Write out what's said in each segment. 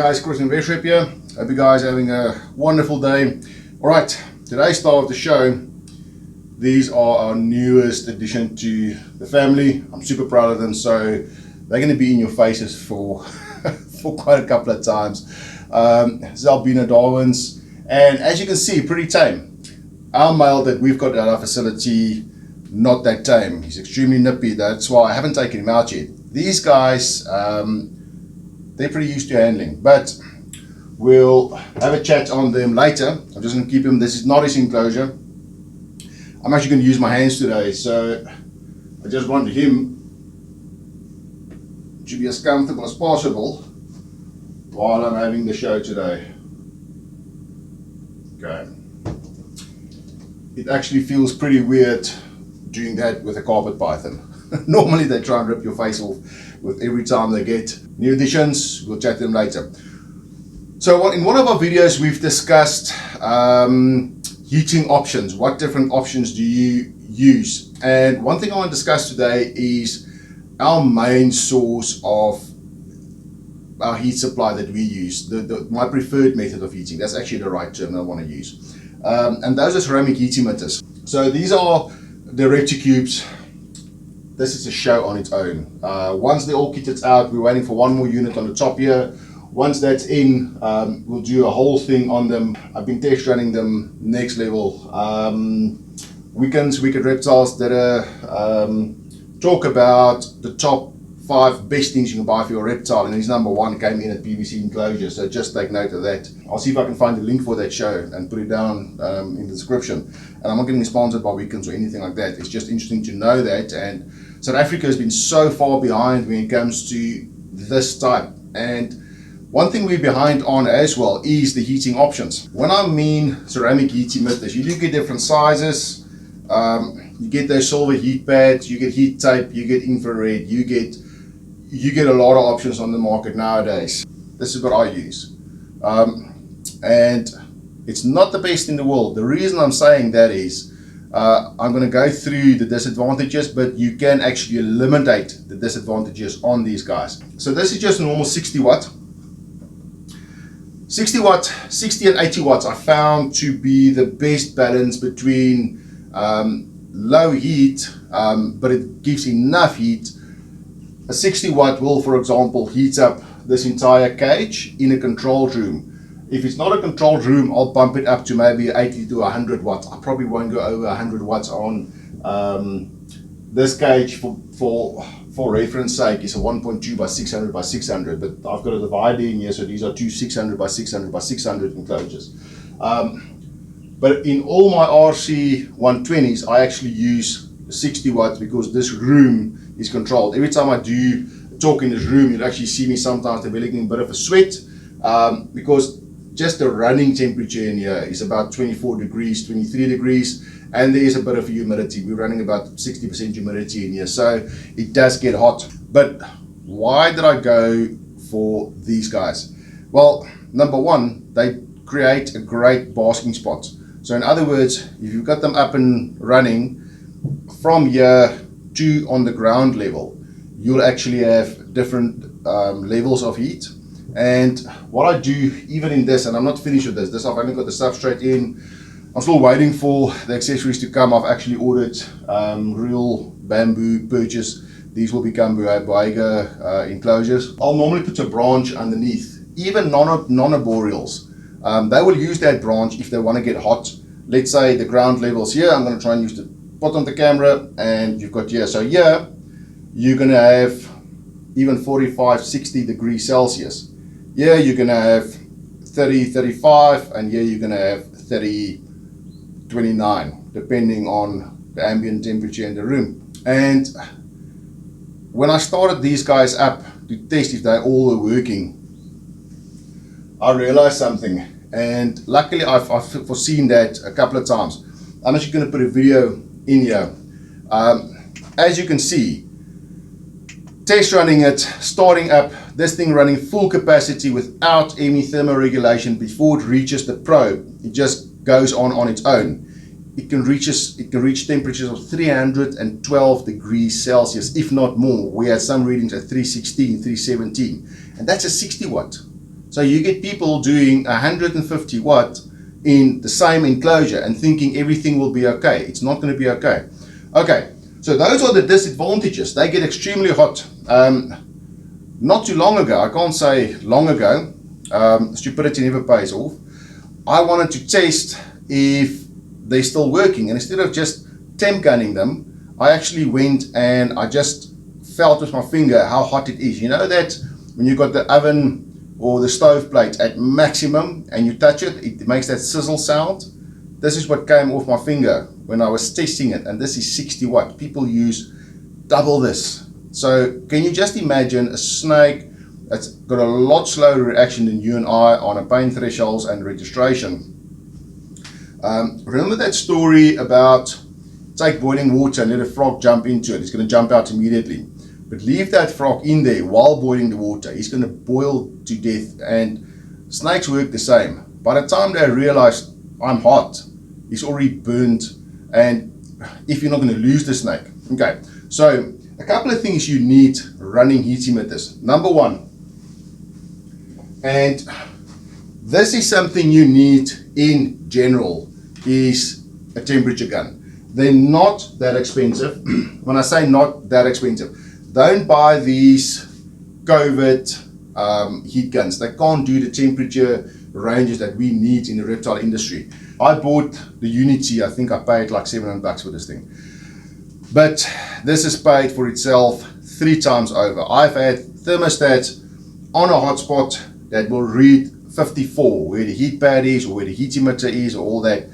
guys, Chris and Veshrep here. Hope you guys are having a wonderful day. Alright, today's star of the show, these are our newest addition to the family. I'm super proud of them, so they're going to be in your faces for for quite a couple of times. This is albino Darwins, and as you can see, pretty tame. Our male that we've got at our facility, not that tame. He's extremely nippy. That's why I haven't taken him out yet. These guys, they're pretty used to handling, but we'll have a chat on them later. I'm just going to keep him. This is not his enclosure. I'm actually going to use my hands today, so I just want him to be as comfortable as possible while I'm having the show today. Okay. It actually feels pretty weird doing that with a carpet python. Normally they try and rip your face off with every time they get new additions. We'll chat to them later. So in one of our videos we've discussed heating options. What different options do you use? And one thing I want to discuss today is our main source of our heat supply that we use. My preferred method of heating. That's actually the right term that I want to use. And those are ceramic heat emitters. So these are the Repticubes. This is a show on its own. Once they're all kitted out, we're waiting for one more unit on the top here. Once that's in, we'll do a whole thing on them. I've been test running them next level. Wicked Reptiles that talk about the top 5 best things you can buy for your reptile, and his number 1 came in at PVC enclosures, so just take note of that. I'll see if I can find a link for that show and put it down in the description. And I'm not getting sponsored by Weekends or anything like that. It's just interesting to know that. And South Africa has been so far behind when it comes to this type. And one thing we're behind on as well is the heating options. When I mean ceramic heat emitters, you do get different sizes. You get those silver heat pads, you get heat tape, you get infrared, you get a lot of options on the market nowadays. This is what I use. And it's not the best in the world. The reason I'm saying that is, I'm going to go through the disadvantages, but you can actually eliminate the disadvantages on these guys. So this is just a normal 60 watt. 60 watt, 60 and 80 watts I found to be the best balance between low heat, but it gives enough heat. A 60 watt will, for example, heat up this entire cage in a controlled room. If it's not a controlled room, I'll bump it up to maybe 80 to 100 watts. I probably won't go over 100 watts on this cage. For reference sake, it's a 1.2 by 600 by 600, but I've got a divider in here, so these are two 600 by 600 by 600 enclosures. But in all my RC 120s, I actually use 60 watts because this room is controlled. Every time I do talk in this room, you'll actually see me sometimes developing a bit of a sweat because just the running temperature in here is about 24 degrees, 23 degrees, and there is a bit of humidity. We're running about 60% humidity in here, so it does get hot. But why did I go for these guys? Well, number one, they create a great basking spot. So in other words, if you've got them up and running from here to on the ground level, you'll actually have different levels of heat. And what I do, even in this, and I'm not finished with this, I've only got the substrate in. I'm still waiting for the accessories to come. I've actually ordered real bamboo perches. These will become Boiga enclosures. I'll normally put a branch underneath. Even non-arboreals, they will use that branch if they want to get hot. Let's say the ground level's here. I'm going to try and use the bottom of the camera, and you've got here. So here, you're going to have even 45, 60 degrees Celsius. Here, you're going to have 30, 35, and here you're going to have 30, 29, depending on the ambient temperature in the room. And when I started these guys up to test if they all were working, I realized something, and luckily I've foreseen that a couple of times. I'm actually going to put a video in here. As you can see, test running it, starting up, this thing running full capacity without any thermoregulation before it reaches the probe. It just goes on its own. It can reach temperatures of 312 degrees Celsius, if not more. We had some readings at 316, 317, and that's a 60 watt. So you get people doing 150 watt in the same enclosure and thinking everything will be okay. It's not going to be okay. Okay, so those are the disadvantages. They get extremely hot. Not too long ago, I can't say long ago, stupidity never pays off, I wanted to test if they're still working, and instead of just temp gunning them, I actually went and I just felt with my finger how hot it is. You know that when you got the oven or the stove plate at maximum and you touch it, it makes that sizzle sound. This is what came off my finger when I was testing it, and this is 60 watt. People use double this. So can you just imagine a snake that's got a lot slower reaction than you and I on a pain thresholds and registration. Remember that story about take boiling water and let a frog jump into it. It's going to jump out immediately. But leave that frog in there while boiling the water. He's going to boil to death. And snakes work the same. By the time they realize I'm hot, he's already burnt. And if you're not going to lose the snake. Okay, so a couple of things you need running heat emitters. Number one, and this is something you need in general, is a temperature gun. They're not that expensive. When I say not that expensive, don't buy these COVID heat guns. They can't do the temperature ranges that we need in the reptile industry. I bought the Unity. I think I paid like $700 for this thing. But this is paid for itself 3 times over. I've had thermostats on a hotspot that will read 54, where the heat pad is or where the heat emitter is or all that.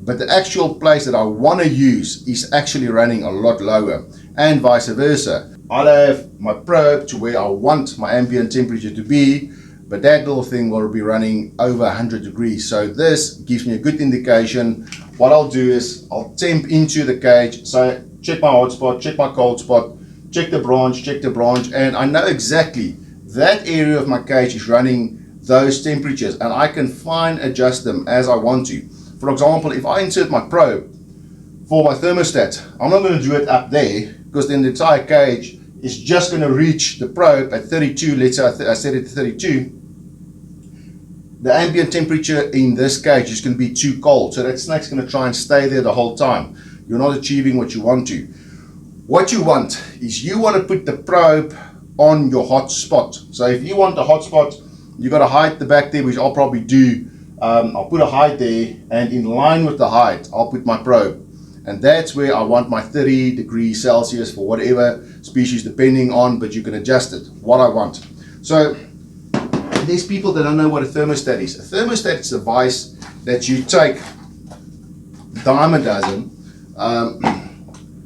But the actual place that I want to use is actually running a lot lower, and vice versa. I'll have my probe to where I want my ambient temperature to be, but that little thing will be running over 100 degrees. So this gives me a good indication. What I'll do is I'll temp into the cage, so check my hot spot, check my cold spot, check the branch, and I know exactly that area of my cage is running those temperatures, and I can fine adjust them as I want to. For example, if I insert my probe for my thermostat, I'm not going to do it up there, because then the entire cage is just going to reach the probe at 32. Let's say I set it to 32. The ambient temperature in this cage is going to be too cold, so that snake's going to try and stay there the whole time. You're not achieving what you want to. What you want is you want to put the probe on your hot spot. So if you want the hot spot, you got to hide the back there, which I'll probably do. I'll put a height there, and in line with the height, I'll put my probe. And that's where I want my 30 degrees Celsius for whatever species, depending on, but you can adjust it, what I want. So there's people that don't know what a thermostat is. A thermostat is a device that you take, dime a dozen.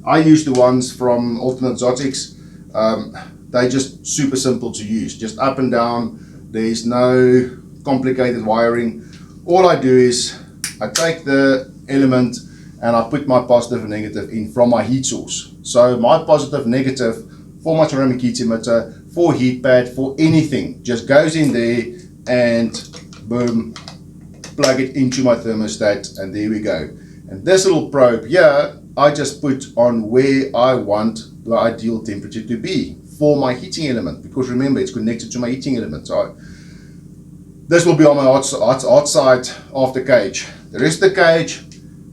I use the ones from Ultimate Exotics. They're just super simple to use, just up and down. There's no complicated wiring. All I do is I take the element and I put my positive and negative in from my heat source. So my positive, negative for my ceramic heat emitter, for heat pad, for anything, just goes in there and boom, plug it into my thermostat, and there we go. And this little probe here, I just put on where I want the ideal temperature to be for my heating element, because remember, it's connected to my heating element. So this will be on my hot side of the cage. The rest of the cage,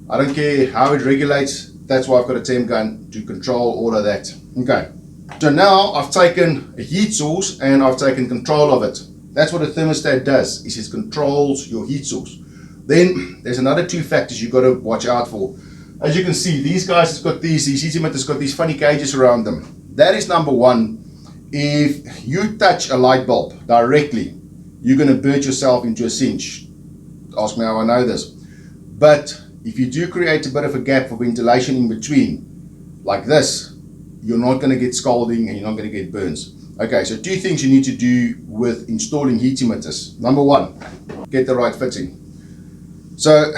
I don't care how it regulates. That's why I've got a temp gun to control all of that. Okay, so now I've taken a heat source and I've taken control of it. That's what a thermostat does, is it controls your heat source. Then there's another 2 factors you've got to watch out for. As you can see, these guys have got these heat emitters got these funny cages around them. That is number one. If you touch a light bulb directly, you're going to burn yourself into a cinch. Ask me how I know this. But if you do create a bit of a gap for ventilation in between, like this, you're not going to get scalding and you're not going to get burns. Okay, so 2 things you need to do with installing heat emitters. Number one, get the right fitting. So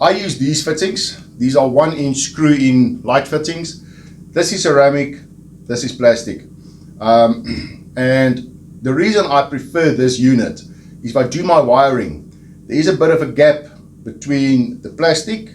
I use these fittings. These are 1-inch screw-in light fittings. This is ceramic, this is plastic. And the reason I prefer this unit is if I do my wiring, there is a bit of a gap between the plastic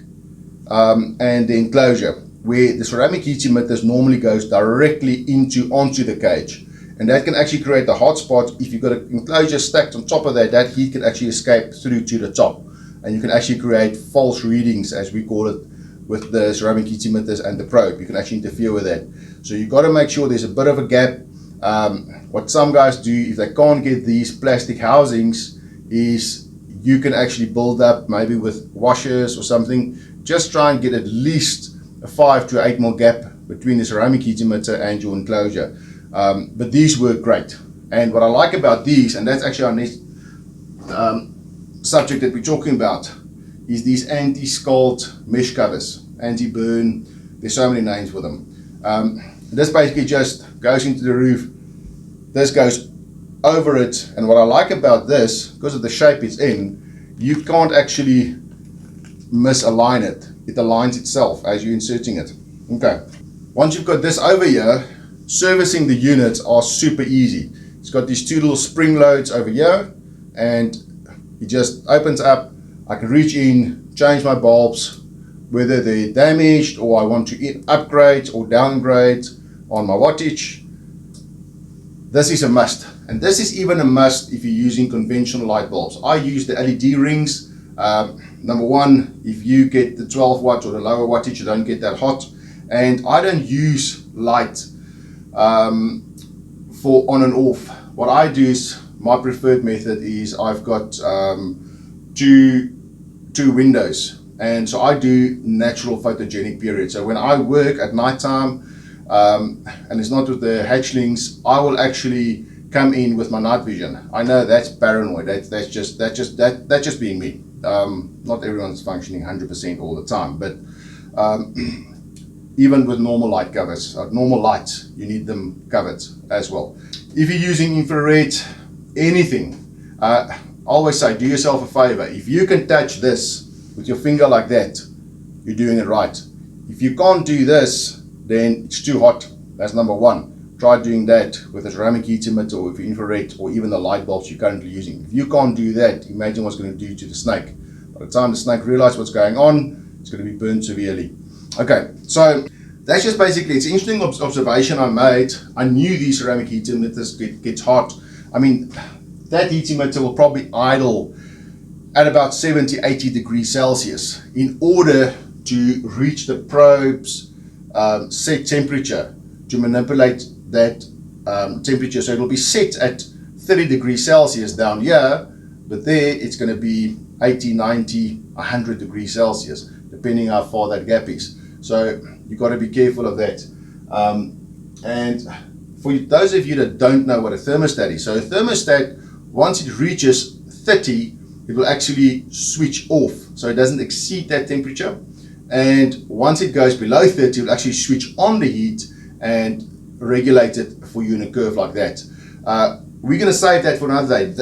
and the enclosure, where the ceramic heat emitters normally goes directly onto the cage. and that can actually create the hot spot. If you've got an enclosure stacked on top of that, that heat can actually escape through to the top, and you can actually create false readings, as we call it, with the ceramic heat emitters and the probe. You can actually interfere with that. So you've got to make sure there's a bit of a gap. What some guys do, if they can't get these plastic housings, is you can actually build up maybe with washers or something. Just try and get at least a 5 to 8 mil gap between the ceramic heat emitter and your enclosure. But these work great. And what I like about these, and that's actually our next subject that we're talking about, is these anti-scald mesh covers, anti-burn. There's so many names for them. This basically just goes into the roof. This goes over it, and what I like about this, because of the shape it's in, you can't actually misalign it. It aligns itself as you're inserting it. Okay, once you've got this over here, servicing the units are super easy. It's got these two little spring loads over here, and it just opens up. I can reach in, change my bulbs, whether they're damaged or I want to upgrade or downgrade on my wattage. This is a must, and this is even a must if you're using conventional light bulbs. I use the LED rings. Number one, if you get the 12 watt or the lower wattage, you don't get that hot. And I don't use light for on and off. What I do is, my preferred method is I've got two windows, and so I do natural photogenic period. So when I work at night time, and it's not with the hatchlings, I will actually come in with my night vision. I know that's paranoid. That's just being me. Not everyone's functioning 100% all the time, but even with normal light covers, normal lights, you need them covered as well. If you're using infrared, anything, I always say, do yourself a favor. If you can touch this with your finger like that, you're doing it right. If you can't do this, then it's too hot. That's number one. Try doing that with a ceramic heat emitter or with infrared or even the light bulbs you're currently using. If you can't do that, imagine what's going to do to the snake. By the time the snake realizes what's going on, it's going to be burned severely. Okay, so that's just basically, it's an interesting observation I made. I knew these ceramic heat emitters get hot. I mean, that heat emitter will probably idle at about 70-80 degrees Celsius in order to reach the probe's set temperature, to manipulate that temperature. So it'll be set at 30 degrees Celsius down here, but there it's going to be 80, 90, 100 degrees Celsius, depending how far that gap is. So you've got to be careful of that. And for those of you that don't know what a thermostat is, so a thermostat, once it reaches 30, it will actually switch off, so it doesn't exceed that temperature. And once it goes below 30, it will actually switch on the heat and regulate it for you in a curve like that. We're going to save that for another day.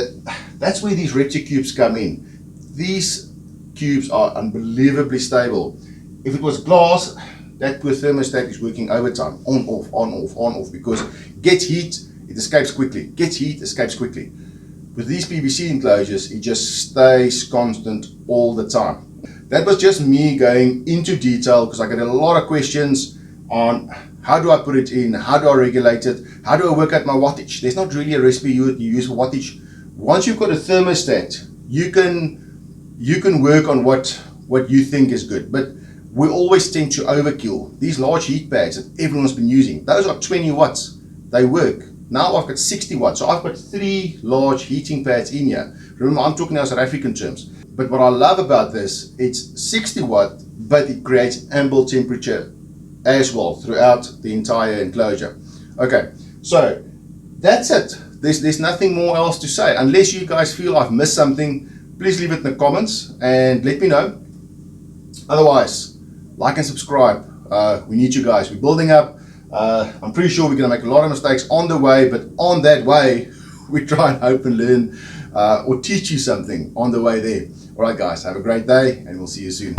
That's where these ReptiCubes come in. These cubes are unbelievably stable. If it was glass, that poor thermostat is working overtime, on, off, on, off, on, off, because it gets heat, it escapes quickly. Gets heat, escapes quickly. With these PVC enclosures, it just stays constant all the time. That was just me going into detail because I get a lot of questions on how do I put it in, how do I regulate it, how do I work out my wattage. There's not really a recipe you use for wattage. Once you've got a thermostat, you can work on what you think is good, but we always tend to overkill. These large heat pads that everyone's been using, those are 20 watts, they work. Now I've got 60 watts, so I've got 3 large heating pads in here. Remember, I'm talking now South African terms. But what I love about this, it's 60 watt, but it creates ample temperature as well throughout the entire enclosure. Okay, so that's it. There's nothing more else to say. Unless you guys feel I've missed something, please leave it in the comments and let me know. Otherwise, like and subscribe. We need you guys. We're building up. I'm pretty sure we're going to make a lot of mistakes on the way, but on that way, we try and hope and learn or teach you something on the way there. All right, guys, have a great day, and we'll see you soon.